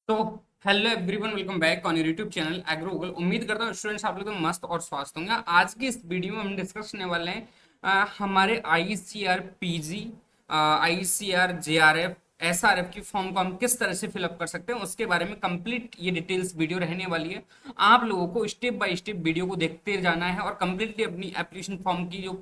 तो hello everyone, welcome back on your YouTube channel agro Google. उम्मीद करता हूँ स्टूडेंट्स आप लोग तो मस्त और स्वस्थ होंगे। आज की इस वीडियो में हम डिस्कस करने वाले हैं हमारे ICR PG, ICR JRF, SRF की फॉर्म को हम किस तरह से फिलअप कर सकते हैं उसके बारे में कंप्लीट ये डिटेल्स वीडियो रहने वाली है। आप लोगों को स्टेप बाय स्टेप वीडियो को देखते जाना है और कंप्लीटली अपनी एप्लीकेशन फॉर्म की जो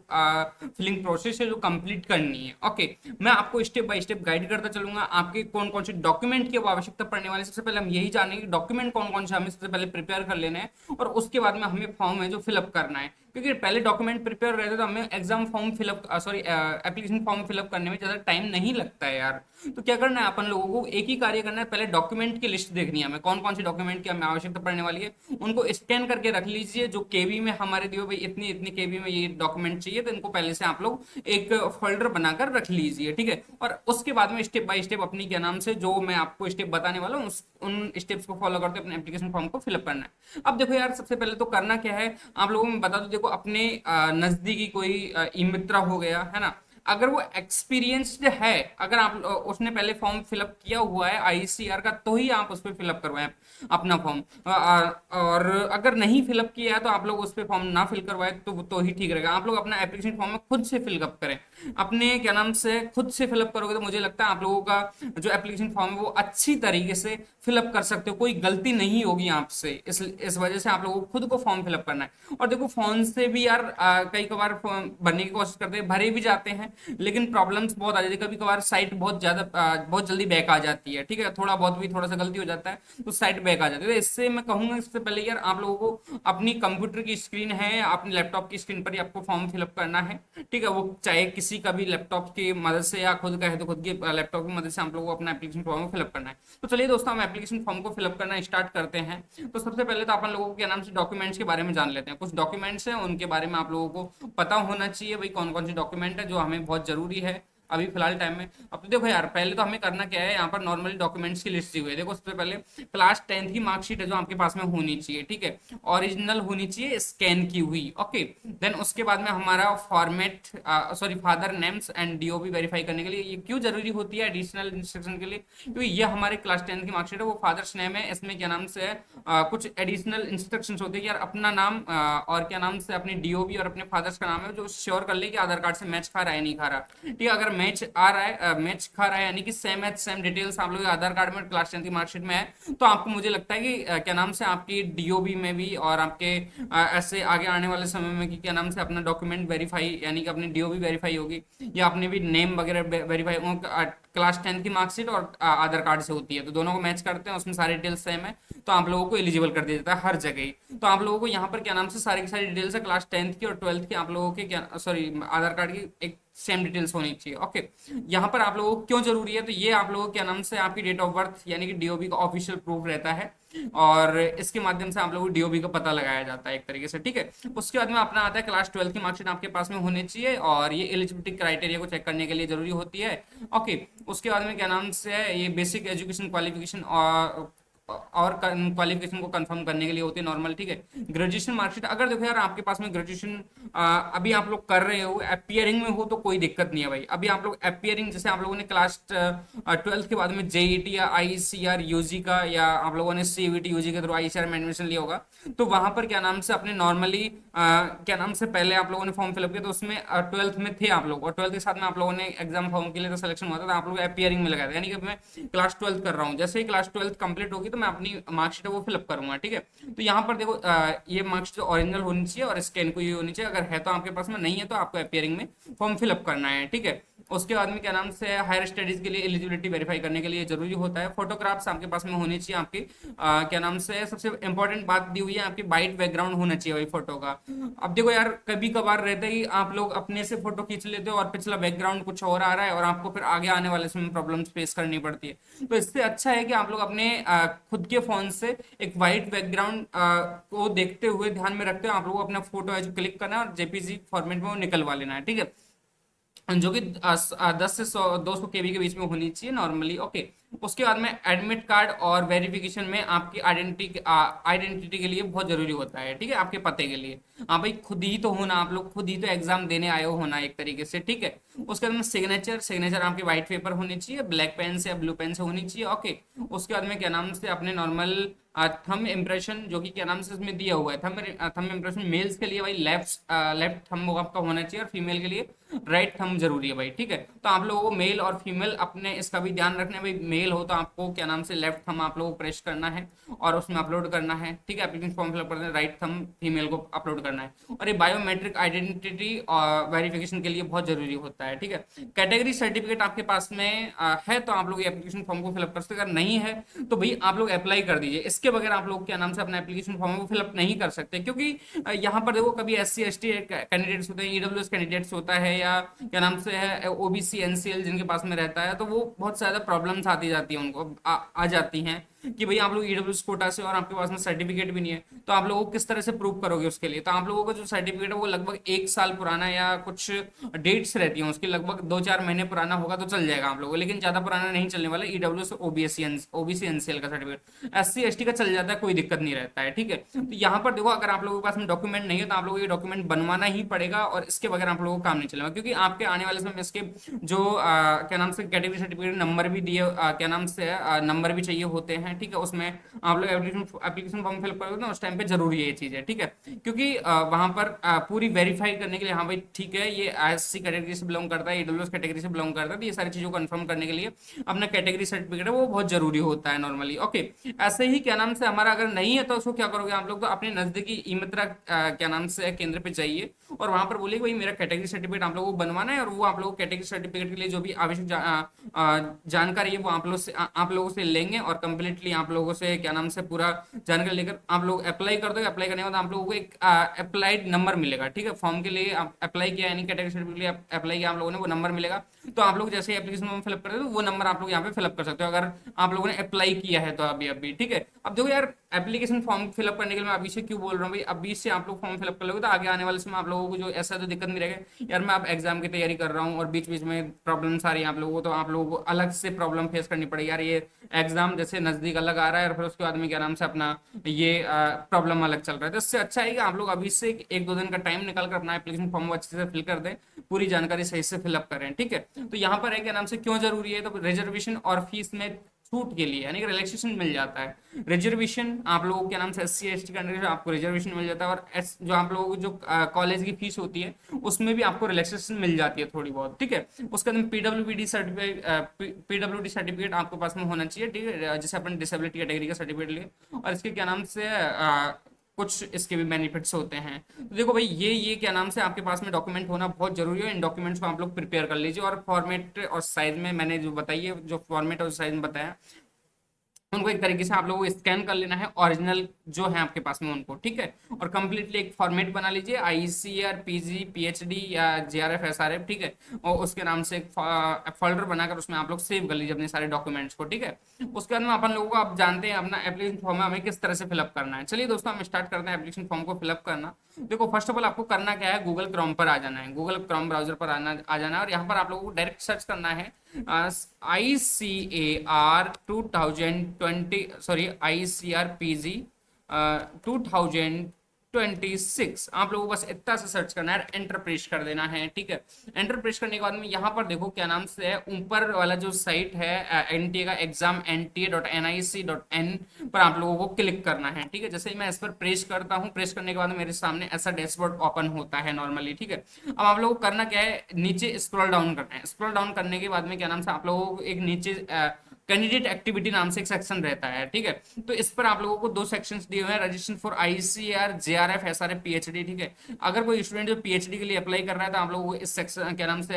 फिलिंग प्रोसेस है जो कंप्लीट करनी है। ओके, मैं आपको स्टेप बाय स्टेप गाइड करता चलूंगा। आपके कौन कौन से डॉक्यूमेंट की आवश्यकता पड़ने वाली है, सबसे पहले हम यही जानेंगे कि डॉक्यूमेंट कौन कौन से हमें सबसे पहले प्रिपेयर कर लेने हैं और उसके बाद में हमें फॉर्म है जो फिलअप करना है। क्योंकि पहले डॉक्यूमेंट प्रिपेयर रहते तो हमें exam form fill up sorry application form fill up करने में ज़्यादा टाइम नहीं लगता है यार। तो क्या करना है, अपन लोगों को एक ही कार्य करना है, पहले डॉक्यूमेंट की लिस्ट देखनी है हमें, कौन कौन से डॉक्यूमेंट की हमें आवश्यकता पड़ने वाली है। उनको स्कैन करके रख लीजिए, जो केबी में हमारे दिए भाई इतनी इतनी केबी में ये डॉक्यूमेंट चाहिए, तो इनको पहले से आप लोग एक फोल्डर बनाकर रख लीजिए, ठीक है। और उसके बाद में स्टेप बाय स्टेप अपनी क्या नाम से जो मैं आपको स्टेप बताने वाला हूँ उन स्टेप्स को फॉलो करते अपने एप्लीकेशन फॉर्म को फिलअप करना है। अब देखो यार, सबसे पहले तो करना क्या है, आप लोगों में बता दो। देखो, अपने नजदीकी कोई ई मित्र हो गया है ना, अगर वो एक्सपीरियंस्ड है, अगर आप उसने पहले फॉर्म फिलअप किया हुआ है आईसीआर का, तो ही आप उस पर फिलअप करवाएं अपना फॉर्म। और अगर नहीं फिलअप किया है तो आप लोग उस पर फॉर्म ना फिल करवाए तो ही ठीक रहेगा। आप लोग अपना एप्लीकेशन फॉर्म में खुद से फिलअप करें, अपने क्या नाम से खुद से फिलअप करोगे तो मुझे लगता है आप लोगों का जो एप्लीकेशन फॉर्म है वो अच्छी तरीके से फिलअप कर सकते हो, कोई गलती नहीं होगी आपसे। इस वजह से आप लोगों को खुद को फॉर्म फिलअप करना है। और देखो, फोन से भी यार कई कबार फॉर्म भरने की कोशिश करते हैं, भरे भी जाते हैं, लेकिन प्रॉब्लम्स बहुत आ जाती है। कभी कभार साइट बहुत ज्यादा बहुत जल्दी बैक आ जाती है, ठीक है, थोड़ा बहुत भी थोड़ा सा गलती हो जाता है तो साइट बैक आ जाती है। तो इससे मैं कहूंगा इससे पहले यार आप लोगों को अपनी कंप्यूटर की स्क्रीन है, अपने लैपटॉप की स्क्रीन पर ही आपको फॉर्म फिलअप करना है, ठीक है। वो चाहे किसी का भी लैपटॉप की मदद से या खुद का है तो खुद की लैपटॉप की मदद से आप लोगों को अपना एप्लीकेशन फॉर्म को फिलअप करना है। तो चलिए दोस्तों, हम एप्लीकेशन फॉर्म को फिलअप करना स्टार्ट करते हैं। तो सबसे पहले तो अपन लोगों को क्या नाम से डॉक्यूमेंट्स के बारे में जान लेते हैं। कुछ डॉक्यूमेंट्स हैं उनके बारे में आप लोगों को पता होना चाहिए भाई, कौन कौन से डॉक्यूमेंट है जो हमें बहुत जरूरी है अभी फिलहाल टाइम में। अब तो देखो यार, पहले तो हमें करना क्या है, यहाँ पर नॉर्मली डॉक्यूमेंट्स की लिस्ट दी हुई है। देखो, सबसे पहले क्लास 10th की मार्कशीट है जो आपके पास में होनी चाहिए, ठीक है, ओरिजिनल होनी चाहिए, स्कैन की हुई। ओके, देन उसके बाद में हमारा format sorry father names and DOB verify करने के लिए ये क्यों जरूरी होती है एडिशनल इंस्ट्रक्शन के लिए, क्योंकि ये हमारे क्लास 10th की मार्कशीट है, वो फादर्स नेम है, इसमें क्या नाम से है कुछ एडिशनल इंस्ट्रक्शंस होते हैं कि यार अपना नाम और क्या नाम से अपनी डीओबी और अपने फादर्स का नाम है जो श्योर कर ले कि आधार कार्ड से मैच खा रहा है नहीं खा रहा, ठीक है। अगर मैच आ रहा है मैच खा रहा है यानी कि सेम एज सेम डिटेल्स आप लोग के आधार कार्ड में क्लास 10th की मार्कशीट में है, तो आपको मुझे लगता है कि क्या नाम से आपकी डीओबी में भी और आपके ऐसे आगे आने वाले समय में कि क्या नाम से अपना डॉक्यूमेंट वेरीफाई यानी कि अपनी डीओबी वेरीफाई होगी या अपने भी नेम वगैरह वेरीफाई क्लास 10th की मार्कशीट और आधार कार्ड से होती है, तो दोनों को मैच करते हैं, उसमें सारी डिटेल्स सेम है, तो आप लोगों को एलिजिबल कर दिया जाता है हर जगह ही। तो आप लोगों को यहाँ पर क्या नाम से सारी की सारी डिटेल्स है क्लास 10th की और 12th की, आप लोगों के क्या सॉरी आधार कार्ड की एक सेम डिटेल्स होनी चाहिए। ओके, यहाँ पर आप लोगों को क्यों जरूरी है, तो ये आप लोगों को क्या नाम से आपकी डेट ऑफ बर्थ यानी कि डीओबी का ऑफिशियल प्रूफ रहता है और इसके माध्यम से आप लोगों को डीओबी का पता लगाया जाता है एक तरीके से, ठीक है। उसके बाद में अपना आता है क्लास 12th की मार्कशीट आपके पास में होनी चाहिए और ये एलिजिबिलिटी क्राइटेरिया को चेक करने के लिए जरूरी होती है। ओके, उसके बाद में क्या नाम से है ये बेसिक एजुकेशन क्वालिफिकेशन और क्वालिफिकेशन को कंफर्म करने के लिए होती है नॉर्मल, ठीक है। ग्रेजुएशन मार्कशीट, अगर देखो यार आपके पास में ग्रेजुएशन अभी आप लोग कर रहे हो अपियरिंग में हो तो कोई दिक्कत नहीं है भाई। अभी आप लोग अपियरिंग जैसे आप लोगों ने क्लास 12th के बाद में जेईटी या आईसीआर यूजी का या आप लोगों ने सीयूईटी यूजी के थ्रू आईसीआर में एडमिशन लिया होगा, तो वहां पर क्या नाम से अपने नॉर्मली क्या नाम से पहले आप लोगों ने फॉर्म फिलअप किया तो उसमें 12th में थे आप लोग और 12th के साथ में आप लोगों ने एग्जाम फॉर्म के लिए तो सिलेक्शन हुआ था, तो आप लोग अपियरिंग में लगाया था। यानी कि मैं क्लास 12th कर रहा हूँ, जैसे ही क्लास 12th कंप्लीट होगी तो मैं अपनी मार्कशीट है वो फिलअप करूंगा, ठीक है। तो यहाँ पर देखो ये मार्कशीट ओरिजिनल होनी चाहिए और स्कैन को ये होनी चाहिए, अगर है तो आपके पास में, नहीं है तो आपको अपियरिंग में फॉर्म फिलअप करना है, ठीक है। उसके बाद में क्या नाम से हायर स्टडीज के लिए एलिजिबिलिटी वेरीफाई करने के लिए जरूरी होता है फोटोग्राफ्स आपके पास में होनी चाहिए आपकी क्या नाम से सबसे इंपॉर्टेंट बात दी हुई है आपकी वाइट बैकग्राउंड होना चाहिए भाई फोटो का। अब देखो यार, कभी कभार रहता ही आप लोग अपने से फोटो खींच लेते हो और पिछला बैकग्राउंड कुछ और आ रहा है और आपको फिर आगे आने वाले समय प्रॉब्लम्स फेस करनी पड़ती है। तो इससे अच्छा है कि आप लोग अपने खुद के फोन से एक वाइट बैकग्राउंड को देखते हुए ध्यान में रखते हुए आप लोग अपना फोटो है जो क्लिक करना है और जेपीजी फॉर्मेट में वो निकलवा लेना है, ठीक है, जो कि 10 से 200 केबी के बीच में होनी चाहिए नॉर्मली। ओके, उसके बाद में एडमिट कार्ड और वेरिफिकेशन में आपकी आइडेंटिटी के लिए बहुत जरूरी होता है, ठीक है, आपके पते के लिए। हाँ भाई, खुद ही तो होना, आप लोग खुद ही तो एग्जाम देने आए हो होना एक तरीके से, ठीक है। उसके बाद में सिग्नेचर आपके व्हाइट पेपर होनी चाहिए, ब्लैक पेन से या ब्लू पेन से होनी चाहिए, ओके। उसके बाद में क्या नाम से अपने नॉर्मल थंब इम्प्रेशन, जो कि क्या नाम से इसमें दिया हुआ है, थंब इम्प्रेशन मेल्स के लिए भाई लेफ्ट थंब आपका होना चाहिए, और फीमेल के लिए राइट थंब जरूरी है भाई, ठीक है। तो आप लोगों को मेल और फीमेल अपने इसका भी ध्यान रखना है भाई। मेल हो तो आपको क्या नाम से लेफ्ट थंब आप लोगों को प्रेस करना है और उसमें अपलोड करना है, ठीक है, एप्लीकेशन फॉर्म फिलअप करना है, राइट थंब फीमेल को अपलोड करना है। और ये बायोमेट्रिक आइडेंटिटी और वेरिफिकेशन के लिए बहुत जरूरी होता है, ठीक है। कैटेगरी सर्टिफिकेट आपके पास में है तो आप लोग एप्लीकेशन फॉर्म को फिलअप कर सकते हैं, अगर नहीं है तो भाई आप लोग अप्लाई कर दीजिए। इसके बगैर आप लोग क्या नाम से अपना एप्लीकेशन फॉर्म को फिलअप नहीं कर सकते, क्योंकि यहाँ पर देखो कभी SC ST कैंडिडेट्स होते हैं, EWS कैंडिडेट्स होता है, या क्या नाम से है OBC NCL जिनके पास में रहता है, तो वो बहुत ज्यादा प्रॉब्लम्स आती जाती है उनको, आ जाती हैं कि भाई आप लोग EWS कोटा से और आपके पास में सर्टिफिकेट भी नहीं है, तो आप लोगों को किस तरह से प्रूव करोगे उसके लिए। तो आप लोगों का जो सर्टिफिकेट है वो लगभग 1 साल पुराना या कुछ डेट्स रहती हैं उसकी, लगभग 2-4 महीने पुराना होगा तो चल जाएगा आप लोगों को, लेकिन ज्यादा पुराना नहीं चलने वाला। EWS OBC NCL का सर्टिफिकेट, SC ST का चल जाता है, कोई दिक्कत नहीं रहता है, ठीक है। तो यहाँ पर देखो अगर आप लोगों के पास में डॉक्यूमेंट नहीं है तो आप लोगों को ये डॉक्यूमेंट बनवाना ही पड़ेगा, और इसके बगैर आप लोगों को काम नहीं चलेगा, क्योंकि आपके आने वाले समय में इसके जो क्या नाम से कैटेगरी सर्टिफिकेट नंबर भी दिए, क्या नाम से नंबर भी चाहिए होते हैं, ठीक है। उसमें आप लोग एप्लीकेशन फॉर्म फिल करोगे ना, उस टाइम पे जरूरी है ये चीज़ है, ठीक है, क्योंकि वहां पर पूरी वेरीफाई करने के लिए, हाँ भाई ठीक है ये SC कैटेगरी से बिलोंग करता है, EWS कैटेगरी से बिलोंग करता है, तो ये सारी चीज़ों को कंफर्म करने के लिए अपना कैटेगरी सर्टिफिकेट है वो बहुत जरूरी होता है नॉर्मली, ओके। ऐसे ही क्या नाम से हमारा अगर नहीं है तो उसको क्या करोगे आप लोग, तो अपने नजदीकी ई-मित्रा क्या नाम से केंद्र पे जाइए और वहां पर बोलिए भाई मेरा कैटेगरी सर्टिफिकेट आप लोगों को बनवाना है, और वो आप लोगों को कैटेगरी सर्टिफिकेट के लिए जो भी आवश्यक जानकारी है वो आप लोगों से लेंगे, और कंप्लीटली आप लोगों से क्या नाम से पूरा जानकारी लेकर आप लोग अप्लाई कर दो। अप्लाई करने के बाद आप लोगों को एक अप्लाइड नंबर मिलेगा, ठीक है। फॉर्म के लिए आप अप्लाई किया, यानी कैटेगरी सर्टिफिकेट के लिए अप्लाई किया आप लोगों ने, वो नंबर मिलेगा। तो आप लोग जैसे एप्लीकेशन फॉर्म फिलअप करते हो वो नंबर आप लोग यहाँ पे फिलअप कर सकते हो, अगर आप लोगों ने अप्लाई किया है तो अभी अभी, ठीक है। अब देखो यार, एप्लीकेशन फॉर्म फिलअप करने के लिए मैं अभी से क्यों बोल रहा हूँ भाई, अभी से आप लोग फॉर्म फिलअप कर लोगे तो आगे आने वाले समय आप लोगों को जो ऐसा तो दिक्कत नहीं रहेगा यार, मैं अब एग्जाम की तैयारी कर रहा हूँ और बीच बीच में प्रॉब्लम्स आ रही है आप लोगों को, तो आप लोगों को अलग से प्रॉब्लम फेस करनी पड़ेगी यार, ये एग्जाम जैसे नजदीक अलग आ रहा है और फिर उसके बाद में क्या नाम से अपना ये प्रॉब्लम अलग चल रहा है। तो इससे अच्छा है कि आप लोग अभी से 1-2 दिन का टाइम निकाल कर अपना एप्लीकेशन फॉर्म अच्छे से फिल कर दें, पूरी जानकारी सही से फिलअप करें, ठीक है। तो यहाँ पर है क्या नाम से क्यों जरूरी है, तो रिजर्वेशन और फीस में छूट के लिए, यानी कि रिलैक्सेशन मिल जाता है। रिजर्वेशन आप लोगों के नाम से SC ST कैंडिडेट आपको रिजर्वेशन मिल जाता है, और जो आप लोगों को जो कॉलेज की फीस होती है उसमें भी आपको रिलैक्सेशन मिल जाती है थोड़ी बहुत, ठीक है। उसके अंदर PWD सर्टिफिकेट आपके पास में होना चाहिए, ठीक है, जिसे अपन डिसेबिलिटी कैटेगरी का सर्टिफिकेट लिए, और इसके क्या नाम से कुछ इसके भी बेनिफिट्स होते हैं। तो देखो भाई ये क्या नाम से आपके पास में डॉक्यूमेंट होना बहुत जरूरी है, इन डॉक्यूमेंट्स को आप लोग प्रिपेयर कर लीजिए, और फॉर्मेट और साइज में मैंने जो बताई है, जो फॉर्मेट और साइज में बताया उनको एक तरीके से आप लोगों को स्कैन कर लेना है, ओरिजिनल जो है आपके पास में उनको, ठीक है। और कंप्लीटली एक फॉर्मेट बना लीजिए, ICAR PG PhD या JRF SRF, ठीक है, और उसके नाम से एक फोल्डर बनाकर उसमें आप लोग सेव कर लीजिए अपने सारे डॉक्यूमेंट्स को, ठीक है। उसके बाद में अपन लोगों को आप जानते हैं अपना एप्लीकेशन फॉर्म हमें किस तरह से फिलअप करना है। चलिए दोस्तों हम स्टार्ट करते हैं एप्लीकेशन फॉर्म को फिलअप करना। देखो फर्स्ट ऑफ ऑल आपको करना क्या है, गूगल क्रोम पर आ जाना है, गूगल क्रोम ब्राउजर पर आ जाना है, और यहाँ पर आप लोगों को डायरेक्ट सर्च करना है ICAR 2020, सॉरी ICAR PG 2026, आप लोगों को बस इतना से सर्च करना है, एंटर प्रेस कर देना है, ठीक है। एंटर प्रेस करने के बाद में यहाँ पर देखो क्या नाम से है, ऊपर वाला जो साइट है NTA का एग्जाम NTA.nic.in पर आप लोगों को क्लिक करना है, ठीक है। जैसे ही मैं इस पर प्रेस करता हूँ, प्रेस करने के बाद मेरे सामने ऐसा डैशबोर्ड ओपन होता है नॉर्मली, ठीक है। अब आप लोगों को करना क्या है, नीचे स्क्रॉल डाउन करना है। स्क्रॉल डाउन करने के बाद में क्या नाम से आप लोगों को एक नीचे कैंडिडेट एक्टिविटी नाम से एक सेक्शन रहता है, ठीक है। तो इस पर आप लोगों को 2 सेक्शंस दिए हुए हैं, registration for ICAR JRF SRF PhD, ठीक है। अगर कोई स्टूडेंट जो PhD के लिए अप्लाई कर रहा है तो आप लोगों को इस सेक्शन क्या नाम से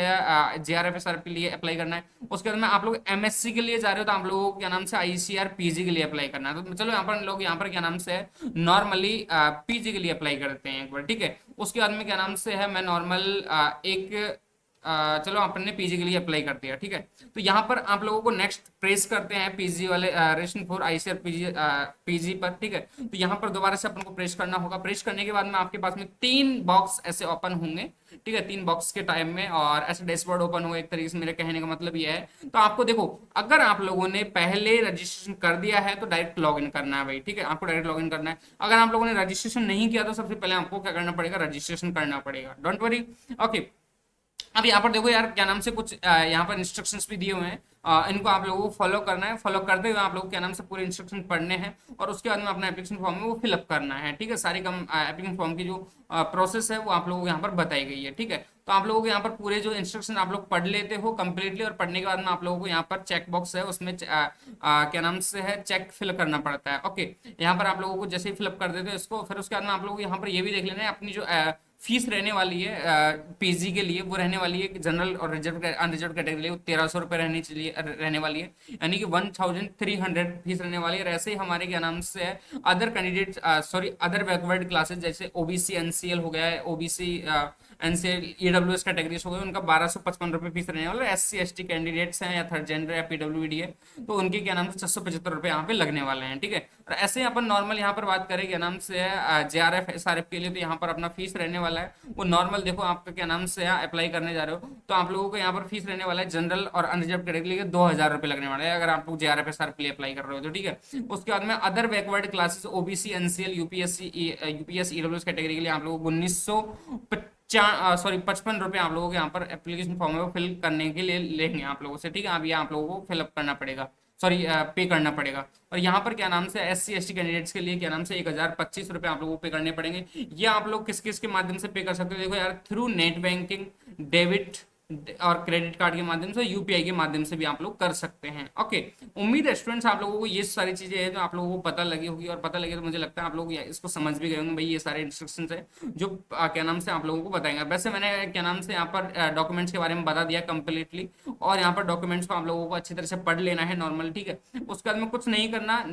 JRF SRF के लिए अप्लाई करना है। उसके बाद में आप लोग MSc के लिए जा रहे हो तो आप लोगों को क्या नाम से ICAR PG के लिए अप्लाई करना है। तो चलो यहाँ पर लोग यहाँ पर क्या नाम से नॉर्मली PG के लिए अप्लाई करते हैं एक बार, ठीक है। उसके बाद में क्या नाम से है, मैं नॉर्मल एक चलो आपने पीजी के लिए अप्लाई कर दिया, ठीक है। तो यहाँ पर आप लोगों को नेक्स्ट प्रेस करते हैं पीजी वाले ration for ICR PG PG पर, ठीक है। तो यहाँ पर दोबारा से अपन को प्रेस करना होगा। प्रेस करने के बाद में आपके पास में 3 बॉक्स ऐसे ओपन होंगे, ठीक है, 3 बॉक्स के टाइम में, और ऐसे डैशबोर्ड ओपन होगा। एक तरीके से मेरे कहने का मतलब ये है। तो आपको देखो, अगर आप लोगों ने पहले रजिस्ट्रेशन कर दिया है तो डायरेक्ट लॉग इन करना है भाई, ठीक है, आपको डायरेक्ट लॉग इन करना है। अगर आप लोगों ने रजिस्ट्रेशन नहीं किया तो सबसे पहले आपको क्या करना पड़ेगा, रजिस्ट्रेशन करना पड़ेगा। Don't worry, okay. अब यहाँ पर देखो यार, क्या नाम से कुछ यहाँ पर इंस्ट्रक्शंस भी दिए हुए हैं, इनको आप लोगों को फॉलो करना है। फॉलो करते हुए आप लोगों को क्या नाम से पूरे इंस्ट्रक्शन पढ़ने हैं, और उसके बाद में अपना एप्लीकेशन फॉर्म है वो फिलअप करना है, ठीक है। सारी कम एप्लीकेशन फॉर्म की जो प्रोसेस है वो आप लोगों को यहाँ पर बताई गई है, ठीक है। तो आप लोगों को यहाँ पर पूरे जो इंस्ट्रक्शन आप लोग पढ़ लेते हो कंप्लीटली, और पढ़ने के बाद में आप लोगों को यहाँ पर चेक बॉक्स है उसमें क्या नाम से है, चेक फिल करना पड़ता है, ओके। यहाँ पर आप लोगों को जैसे ही फिलअप कर देते हो इसको, फिर उसके बाद में आप लोगों को यहाँ पर ये भी देख लेना है अपनी जो फीस रहने वाली है पीजी के लिए, वो रहने वाली है जनरल और रिजर्व अनरिजर्व कैटेगरी के लिए, वो 1300 रुपये रहने वाली है, यानी कि 1300 फीस रहने वाली है। और ऐसे ही हमारे क्या नाम से है other candidate sorry other backward classes जैसे ओबीसी एनसीएल हो गया है, ओबीसी एनसीएल ईडब्ल्यूएस कैटेगरीज हो गए, उनका 1255 रुपये फीस रहने वाला है। एससी एसटी कैंडिडेट्स हैं या थर्ड जेंडर या पीडब्ल्यूडी है तो उनके क्या नाम से 675 रुपये यहाँ पे लगने वाले हैं, ठीक है। और ऐसे ही अपन नॉर्मल यहाँ पर बात करें क्या नाम से है जेआरएफ एसआरएफ के लिए, तो यहाँ पर अपना फीस रहने वाला है वो नॉर्मल, देखो आपका क्या नाम से है अप्लाई करने जा रहे हो तो आप लोगों को यहाँ पर फीस रहने वाला है जनरल और अनरिजर्व कैटेगरी के 2000 रुपये लगने वाले हैं, अगर आप लोग जेआरएफ एसआरएफ के लिए अप्लाई कर रहे हो तो, ठीक है। उसके बाद में other backward classes OBC NCL UPSC UPS EWS category के लिए आप लोगों को 55 रुपये आप लोगों को यहाँ पर एप्लीकेशन फॉर्म में फिल करने के लिए लेंगे आप लोगों से, ठीक है। अब ये आप लोगों को फिलअप करना पड़ेगा, सॉरी पे करना पड़ेगा। और यहाँ पर क्या नाम से एससी एसटी कैंडिडेट्स के लिए क्या नाम से 1025 रुपये आप लोगों को पे करने पड़ेंगे। ये आप लोग किस किस के माध्यम से पे कर सकते हो, देखो यार, थ्रू नेट बैंकिंग, डेबिट और क्रेडिट कार्ड के माध्यम से, यूपीआई के माध्यम से भी आप लोग कर सकते हैं, ओके। उम्मीद है स्टूडेंट्स आप लोगों को ये सारी चीजें हैं जो आप लोगों को पता लगी होगी, और पता लगी तो मुझे लगता है आप लोग इसको समझ भी गए होंगे भाई, ये सारे इंस्ट्रक्शंस है जो क्या नाम से आप लोगों को बताएंगे। वैसे मैंने क्या नाम से यहाँ पर डॉक्यूमेंट्स के बारे में बता दिया कंप्लीटली, और यहाँ पर डॉक्यूमेंट्स को आप लोगों को अच्छी तरह से पढ़ लेना है नॉर्मल, ठीक है। उसके बाद में कुछ नहीं करना,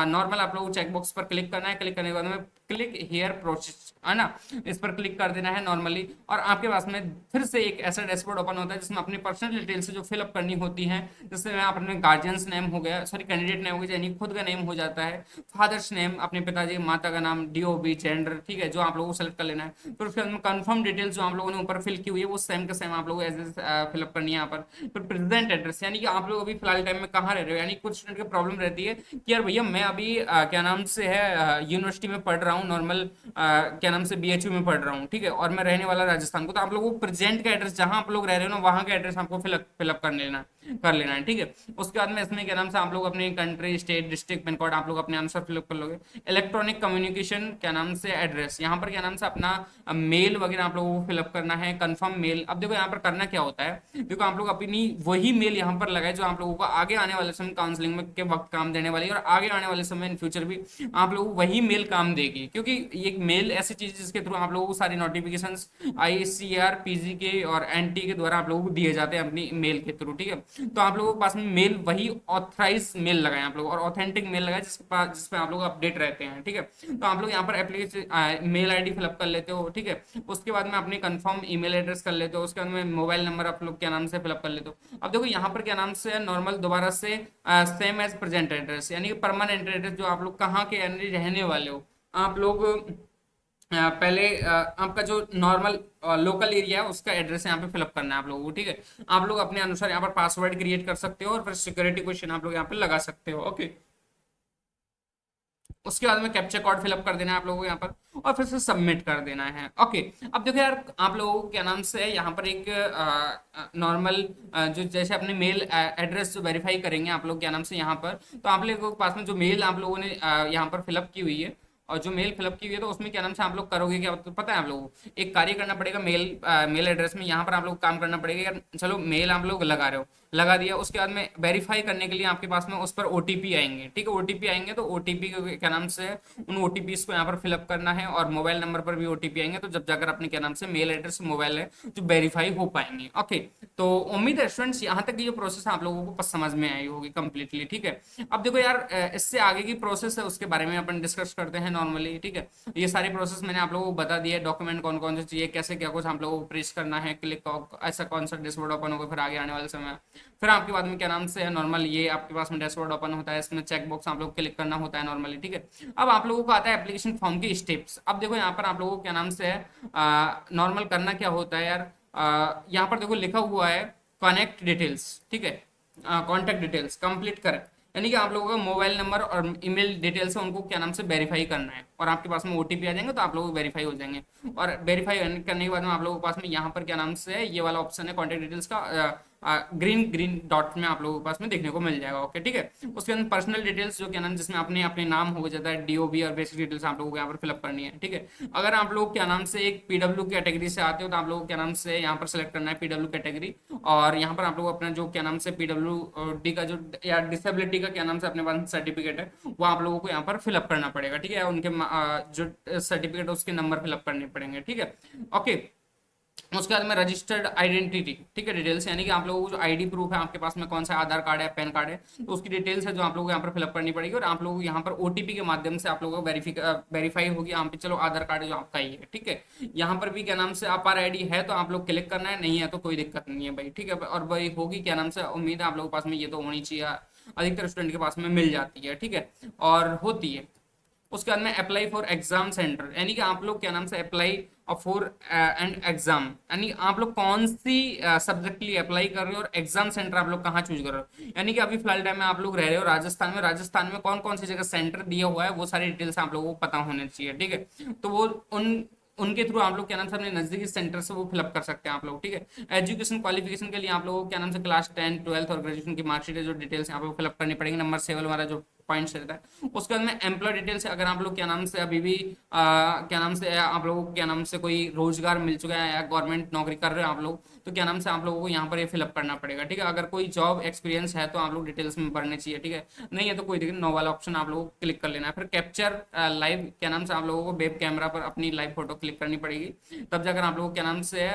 नॉर्मल आप लोगों को चेक बॉक्स पर क्लिक करना है, क्लिक करने के बाद में क्लिक हेयर प्रोसेस है ना, इस पर क्लिक कर देना है नॉर्मली, और आपके पास में फिर से एक ऐसा डैशबोर्ड ओपन होता है जिसमें अपनी पर्सनल डिटेल्स जो फिलअप करनी होती है, जैसे मैं अपने गार्जियंस नेम हो गया, सॉरी कैंडिडेट नेम हो गया, यानी खुद का नेम हो जाता है, फादर्स नेम अपने पिताजी माता का नाम, डीओबी जेंडर, ठीक है, जो आप लोगों को सेलेक्ट कर लेना है। फिर उसके बाद कंफर्म डिटेल्स जो आप लोगों ने ऊपर फिल की हुई है वो सेम का सेम आप लोगों को एज फिलअप करनी है यहाँ पर। फिर प्रेजेंट एड्रेस, यानी कि आप लोग अभी फिलहाल टाइम में कहाँ रह रहे हो, यानी कुछ स्टूडेंट की प्रॉब्लम रहती है कि यार भैया मैं अभी क्या नाम से है यूनिवर्सिटी में पढ़ रहा हूँ, नॉर्मल क्या नाम से बीएचयू में पढ़ रहा हूँ, ठीक है, और मैं रहने वाला राजस्थान को, तो आप लोगों को प्रेजेंट का एड्रेस जहां आप लोग रह रहे हो ना वहां का एड्रेस आपको फिलअप कर लेना है, ठीक है। उसके बाद में इसमें क्या नाम से आप लोग अपने country state district pin code आप लोग अपने अनुसार फिलअप कर लोगे। इलेक्ट्रॉनिक कम्युनिकेशन क्या नाम से एड्रेस, यहाँ पर क्या नाम से अपना मेल वगैरह आप लोगों को फिलअप करना है, कंफर्म मेल। अब देखो यहाँ पर करना क्या होता है, देखो आप लोग अपनी वही मेल यहाँ पर लगाए जो आप लोगों को आगे आने वाले समय काउंसलिंग में के वक्त काम देने वाली है, और आगे आने वाले समय इन फ्यूचर भी आप लोगों को वही मेल काम देगी, क्योंकि ये मेल ऐसी चीज है जिसके थ्रू आप लोगों को सारी नोटिफिकेशंस आईसीआर पीजी के और एनटी के द्वारा आप लोगों को दिए जाते हैं अपनी मेल के थ्रू, ठीक है। तो आप लोगों के पास में मेल वही ऑथराइज मेल लगाए आप लोग, और ऑथेंटिक मेल लगाए जिसके पास जिसपे आप लोग अपडेट रहते हैं, ठीक है। तो आप लोग यहाँ पर एप्लीकेशन मेल आईडी फिलअप कर लेते हो, ठीक है। उसके बाद में अपनी कंफर्म ईमेल एड्रेस कर लेते हो, उसके बाद में मोबाइल नंबर आप लोग क्या नाम से फिलअप कर लेते हो। अब देखो यहाँ पर क्या नाम से नॉर्मल दोबारा से सेम एज प्रेजेंट एड्रेस, यानी कि परमानेंट एड्रेस जो आप लोग कहाँ के रहने वाले हो आप लोग पहले आपका जो नॉर्मल लोकल एरिया है उसका एड्रेस यहाँ पे फिलअप करना है आप लोगों को, ठीक है। आप लोग अपने अनुसार यहाँ पर पासवर्ड क्रिएट कर सकते हो, और फिर सिक्योरिटी क्वेश्चन आप लोग यहाँ पे लगा सकते हो, ओके। उसके बाद में कैप्चा कोड फिलअप कर देना है आप लोगों को यहाँ पर, और फिर से सबमिट कर देना है, ओके। अब देखो यार आप लोगों को क्या नाम से है यहाँ पर एक नॉर्मल जो जैसे अपने मेल एड्रेस जो वेरीफाई करेंगे आप लोग क्या नाम से यहाँ पर, तो आप लोगों के पास में जो मेल आप लोगों ने यहाँ पर फिलअप की हुई है, और जो मेल फिलअप की हुई है तो उसमें क्या नाम से आप लोग करोगे क्या, तो पता है आप लोगों को एक कार्य करना पड़ेगा मेल एड्रेस में, यहाँ पर आप लोग काम करना पड़ेगा यार। चलो मेल आप लोग लगा रहे हो, लगा दिया। उसके बाद में वेरीफाई करने के लिए आपके पास में उस पर ओटीपी आएंगे, ठीक है, ओटीपी आएंगे तो ओटीपी क्या नाम से उन ओटीपीज को यहाँ पर फिलअप करना है, और मोबाइल नंबर पर भी ओटीपी आएंगे, तो जब जाकर अपने क्या नाम से मेल एड्रेस मोबाइल है जो वेरीफाई हो पाएंगे। ओके, तो उम्मीद है स्टूडेंट्स यहाँ तक की जो प्रोसेस है आप लोगों को समझ में आई होगी कंप्लीटली, ठीक है। अब देखो यार, इससे आगे की प्रोसेस है उसके बारे में अपन डिस्कस करते हैं नॉर्मली, ठीक है। ये सारी प्रोसेस मैंने आप लोगों को बता दिया है, डॉक्यूमेंट कौन कौन से चाहिए, कैसे क्या कुछ आप लोगों को प्रेस करना है, क्लिक ऐसा कौन सा डैशबोर्ड ओपन होगा फिर आगे आने वाले समय। फिर आपके बाद में क्या नाम से नॉर्मल ये आपके पास में डैशबोर्ड ओपन होता है, इसमें चेक बॉक्स आप लोग क्लिक करना होता है नॉर्मली, ठीक है। अब आप लोगों को आता है एप्लीकेशन फॉर्म के स्टेप्स। अब देखो यहाँ पर आप लोगों को क्या नाम से नॉर्मल करना क्या होता है यार, यहाँ पर देखो लिखा हुआ है कनेक्ट डिटेल्स, ठीक है, कॉन्टैक्ट डिटेल्स कंप्लीट करें, यानी कि आप लोगों का मोबाइल नंबर और ईमेल डिटेल्स है उनको क्या नाम से वेरीफाई करना है, और आपके पास में ओटीपी आ जाएंगे तो आप लोग वेरीफाई हो जाएंगे। और वेरीफाई करने के बाद में आप लोगों के पास में यहाँ पर क्या नाम से ये वाला ऑप्शन है कॉन्टैक्ट डिटेल्स का, ग्रीन ग्रीन डॉट में आप लोगों के पास में देखने को मिल जाएगा। ओके, ठीक है। उसके अंदर पर्सनल डिटेल्स जो क्या नाम जिसमें अपने अपने नाम हो जाता है, डीओबी और बेसिक डिटेल्स आप लोगों को यहाँ पर फिलअप करनी है, ठीक है। अगर आप लोग क्या नाम से एक पीडब्ल्यू कैटेगरी से आते हो तो आप लोगों को क्या नाम से यहाँ पर सेलेक्ट करना है पीडब्ल्यू कैटेगरी, और यहाँ पर आप लोग अपना जो क्या नाम से पीडब्ल्यू डी का जो या डिसेबिलिटी का क्या नाम से अपने पास सर्टिफिकेट है वो आप लोगों को यहाँ पर फिलअप करना पड़ेगा, ठीक है। उनके जो सर्टिफिकेट है उसके नंबर फिलअप करने पड़ेंगे, ठीक है। ओके, उसके बाद में रजिस्टर्ड आइडेंटिटी, ठीक है, डिटेल्स, यानी कि आप लोगों को जो आईडी प्रूफ है आपके पास में कौन सा आधार कार्ड है, पैन कार्ड है, तो उसकी डिटेल्स है जो आप लोगों को यहाँ पर फिलअप करनी पड़ेगी, और आप लोगों को यहाँ पर ओटीपी के माध्यम से आप लोगों को वेरीफाई होगी यहाँ पे, चलो आधार कार्ड जो आपका ही है, ठीक है। यहाँ पर भी क्या नाम से अपार आईडी है तो आप लोग क्लिक करना है, नहीं है तो कोई दिक्कत नहीं है भाई, ठीक है। और भाई होगी क्या नाम से, उम्मीद है आप लोगों के पास में ये तो होनी चाहिए, अधिकतर स्टूडेंट के पास में मिल जाती है, ठीक है, और होती है। उसके बाद में अप्लाई फॉर एग्जाम सेंटर, यानी कि आप लोग क्या नाम से अप्लाई फॉर एंड एग्जाम, यानी आप लोग कौन सी सब्जेक्ट के लिए अप्लाई कर रहे हो और एग्जाम सेंटर आप लोग कहाँ चूज कर रहे हो, यानी कि अभी फिलहाल टाइम में आप लोग रह रहे हो राजस्थान में, राजस्थान में कौन कौन सी जगह सेंटर दिया हुआ है वो सारी डिटेल्स आप लोगों को पता होने चाहिए, ठीक है। तो वो उनके थ्रू आप लोग क्या नाम से अपने नजदीकी सेंटर से वो फिलअप कर सकते हैं आप लोग, ठीक है। एजुकेशन क्वालिफिकेशन के लिए आप लोगों को क्या नाम से क्लास 10 12 और ग्रेजुएशन की मार्कशीट जो डिटेल्स आप लोग फिलअप करनी पड़ेगी, नंबर 7 वाला जो पॉइंट्स रहता है। उसके बाद में एम्प्लॉय डिटेल्स है, अगर आप लोग क्या नाम से अभी भी क्या नाम से आप लोगों को क्या नाम से कोई रोजगार मिल चुका है या गवर्नमेंट नौकरी कर रहे हो आप लोग, तो क्या नाम से आप लोगों को यहाँ पर ये फिलअप करना पड़ेगा, ठीक है। अगर कोई जॉब एक्सपीरियंस है तो आप लोग डिटेल्स में भरने चाहिए, ठीक है, नहीं है तो कोई दिक्कत, नो वाला ऑप्शन आप लोगों को क्लिक कर लेना है। फिर कैप्चर लाइव क्या नाम से आप लोगों को वेब कैमरा पर अपनी लाइव फोटो क्लिक करनी पड़ेगी, तब जाकर आप लोग क्या नाम से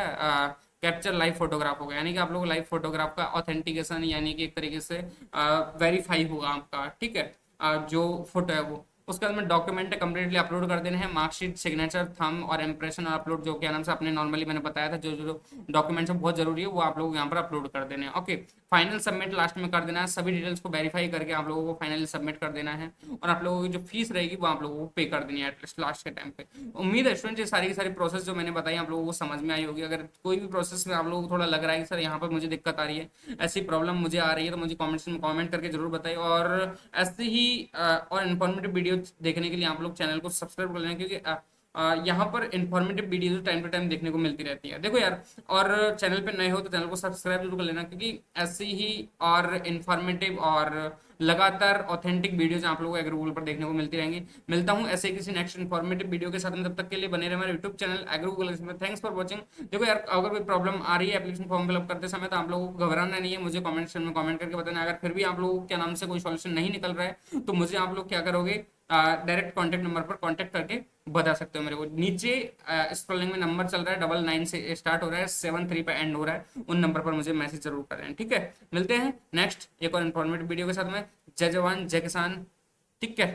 कैप्चर लाइव फोटोग्राफ होगा, यानी कि आप लोग लाइव फोटोग्राफ का ऑथेंटिकेशन यानी कि एक तरीके से वेरीफाई होगा आपका, ठीक है, जो फोटो है वो। उसके बाद में डॉक्यूमेंट कम्प्लीटली अपलोड कर देने हैं, मार्कशीट, सिग्नेचर, थंब और इम्प्रेशन और अपलोड जो क्या नाम से अपने नॉर्मली मैंने बताया था, जो जो डॉक्यूमेंट्स बहुत जरूरी है वो आप लोग यहाँ पर अपलोड कर देने हैं। ओके, फाइनल सबमिट लास्ट में कर देना है, सभी डिटेल्स को वेरीफाई करके आप लोगों को फाइनली सबमिट कर देना है, और आप लोगों की जो फीस रहेगी वो आप लोगों को पे कर देनी है एटलीस्ट लास्ट के टाइम पे। उम्मीद है स्टूडेंट ये सारी की सारी प्रोसेस जो मैंने बताई आप लोगों को समझ में आई होगी। अगर कोई भी प्रोसेस में आप लोगों को थोड़ा लग रहा है कि सर यहाँ पर मुझे दिक्कत आ रही है, ऐसी प्रॉब्लम मुझे आ रही है, तो मुझे कॉमेंट्स में कॉमेंट करके जरूर बताइए, और ऐसे ही और इन्फॉर्मेटिव वीडियो देखने के लिए आप लोग चैनल को सब्सक्राइब कर लेना, क्योंकि यहाँ पर informative video time to time देखने को मिलती रहती है, देखो यार। और चैनल पे नए हो तो चैनल को सब्सक्राइब जरूर कर लेना, क्योंकि ऐसी ही और इन्फॉर्मेटिव और लगातार ऑथेंटिक वीडियोज आप लोगों को एग्रो गूगल पर देखने को मिलती रहेंगी। मिलता हूँ ऐसे किसी नेक्स्ट इन्फॉर्मेटिव वीडियो के साथ में, तब तक के लिए बने रहे हमारे यूट्यूब चैनल एग्रो गूगल में। Thanks for watching. देखो यार, अगर कोई प्रॉब्लम आ रही है एप्लीकेशन फॉर्म फिलअप करते समय तो आप लोगों को घबराना नहीं है, मुझे कॉमेंट सेक्शन में कॉमेंट करके बताना। अगर फिर भी आप लोगों को क्या नाम से कोई सॉल्यूशन नहीं निकल रहा है तो मुझे आप लोग क्या करोगे, डायरेक्ट कॉन्टैक्ट नंबर पर कॉन्टैक्ट करके बता सकते हो मेरे को। नीचे स्क्रॉलिंग में नंबर चल रहा है, 99 से स्टार्ट हो रहा है, 73 पे एंड हो रहा है, उन नंबर पर मुझे मैसेज जरूर कर रहे हैं, ठीक है। मिलते हैं नेक्स्ट एक और इन्फॉर्मेटिव वीडियो के साथ में। जय जवान जय किसान, ठीक है।